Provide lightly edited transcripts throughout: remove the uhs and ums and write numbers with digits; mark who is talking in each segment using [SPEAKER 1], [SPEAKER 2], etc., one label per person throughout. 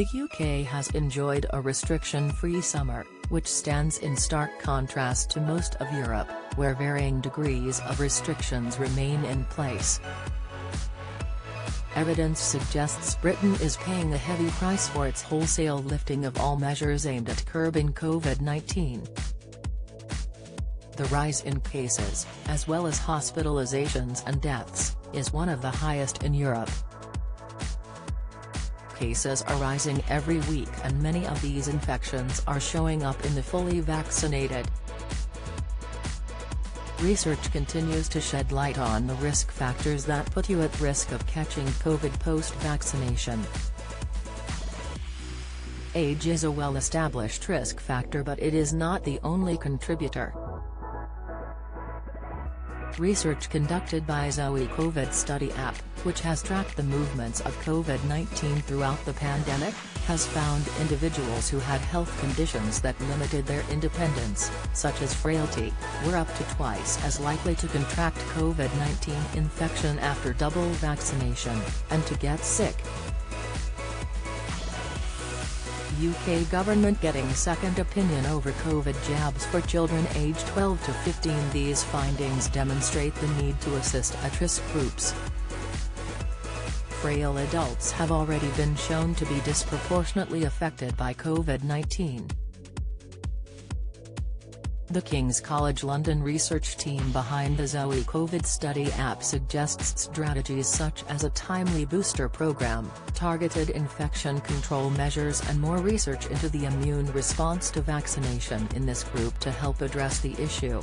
[SPEAKER 1] The UK has enjoyed a restriction-free summer, which stands in stark contrast to most of Europe, where varying degrees of restrictions remain in place. Evidence suggests Britain is paying a heavy price for its wholesale lifting of all measures aimed at curbing COVID-19. The rise in cases, as well as hospitalizations and deaths, is one of the highest in Europe. Cases are rising every week and many of these infections are showing up in the fully vaccinated. Research continues to shed light on the risk factors that put you at risk of catching COVID post-vaccination. Age is a well-established risk factor, but it is not the only contributor. Research conducted by Zoe COVID Study app, which has tracked the movements of COVID-19 throughout the pandemic, has found individuals who had health conditions that limited their independence, such as frailty, were up to twice as likely to contract COVID-19 infection after double vaccination, and to get sick. UK government getting second opinion over COVID jabs for children aged 12 to 15. These findings demonstrate the need to assist at-risk groups. Frail adults have already been shown to be disproportionately affected by COVID-19. The King's College London research team behind the Zoe COVID Study app suggests strategies such as a timely booster program, targeted infection control measures and more research into the immune response to vaccination in this group to help address the issue.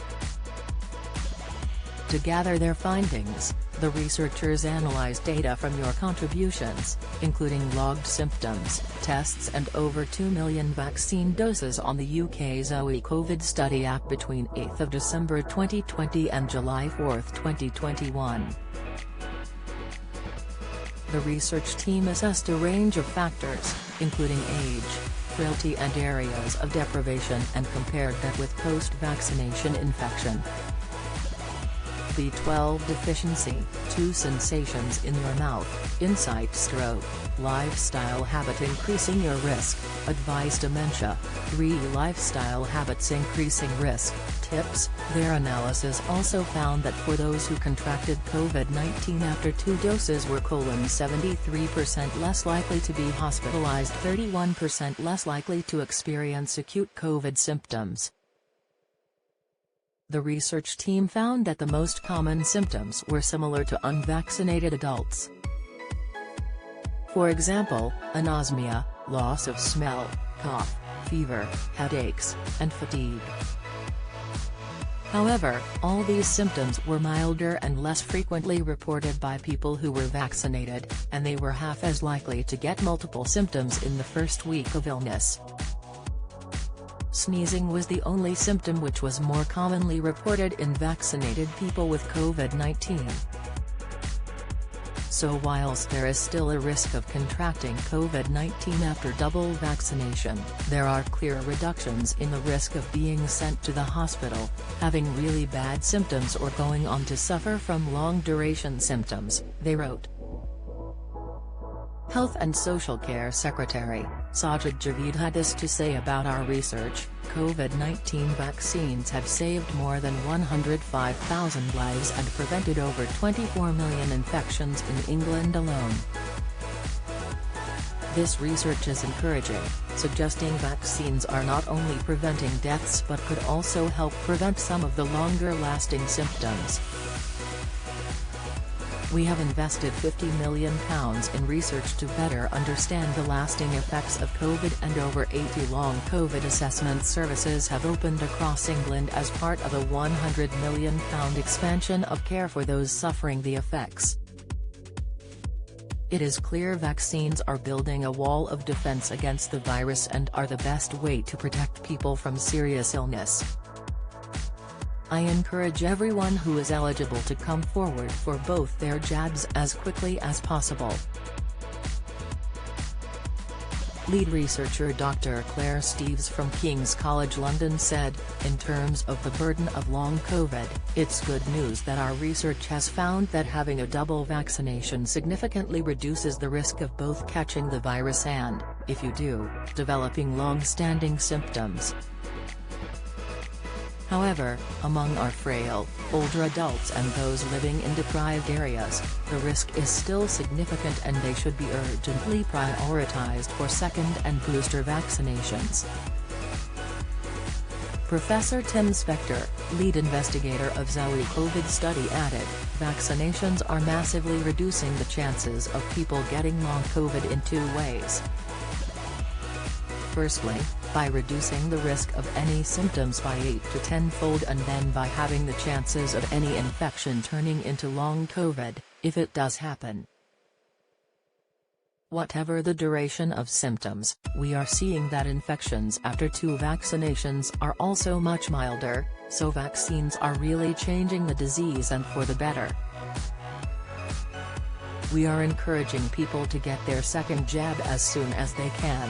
[SPEAKER 1] To gather their findings, the researchers analyzed data from your contributions, including logged symptoms, tests and over 2 million vaccine doses on the UK Zoe COVID Study app between 8 December 2020 and July 4, 2021. The research team assessed a range of factors, including age, frailty and areas of deprivation, and compared that with post-vaccination infection. B12 deficiency, 2 sensations in your mouth, insight stroke, lifestyle habit increasing your risk, advised dementia, 3 lifestyle habits increasing risk, tips. Their analysis also found that for those who contracted COVID-19 after 2 doses were 73% less likely to be hospitalized, 31% less likely to experience acute COVID symptoms. The research team found that the most common symptoms were similar to unvaccinated adults. For example, anosmia, loss of smell, cough, fever, headaches, and fatigue. However, all these symptoms were milder and less frequently reported by people who were vaccinated, and they were half as likely to get multiple symptoms in the first week of illness. Sneezing was the only symptom which was more commonly reported in vaccinated people with COVID-19. So whilst there is still a risk of contracting COVID-19 after double vaccination, there are clear reductions in the risk of being sent to the hospital, having really bad symptoms or going on to suffer from long-duration symptoms, they wrote. Health and Social Care Secretary, Sajid Javid had this to say about our research: COVID-19 vaccines have saved more than 105,000 lives and prevented over 24 million infections in England alone. This research is encouraging, suggesting vaccines are not only preventing deaths but could also help prevent some of the longer-lasting symptoms. We have invested £50 million in research to better understand the lasting effects of COVID, and over 80 long COVID assessment services have opened across England as part of a £100 million expansion of care for those suffering the effects. It is clear vaccines are building a wall of defense against the virus and are the best way to protect people from serious illness. I encourage everyone who is eligible to come forward for both their jabs as quickly as possible. Lead researcher Dr. Claire Steeves from King's College London said, "In terms of the burden of long COVID, it's good news that our research has found that having a double vaccination significantly reduces the risk of both catching the virus and, if you do, developing long-standing symptoms. However, among our frail, older adults and those living in deprived areas, the risk is still significant and they should be urgently prioritized for second and booster vaccinations. Professor Tim Spector, lead investigator of Zoe COVID study added, vaccinations are massively reducing the chances of people getting long COVID in two ways. Firstly, by reducing the risk of any symptoms by 8 to 10-fold, and then by having the chances of any infection turning into long COVID, if it does happen. Whatever the duration of symptoms, we are seeing that infections after 2 vaccinations are also much milder, so vaccines are really changing the disease and for the better. We are encouraging people to get their second jab as soon as they can.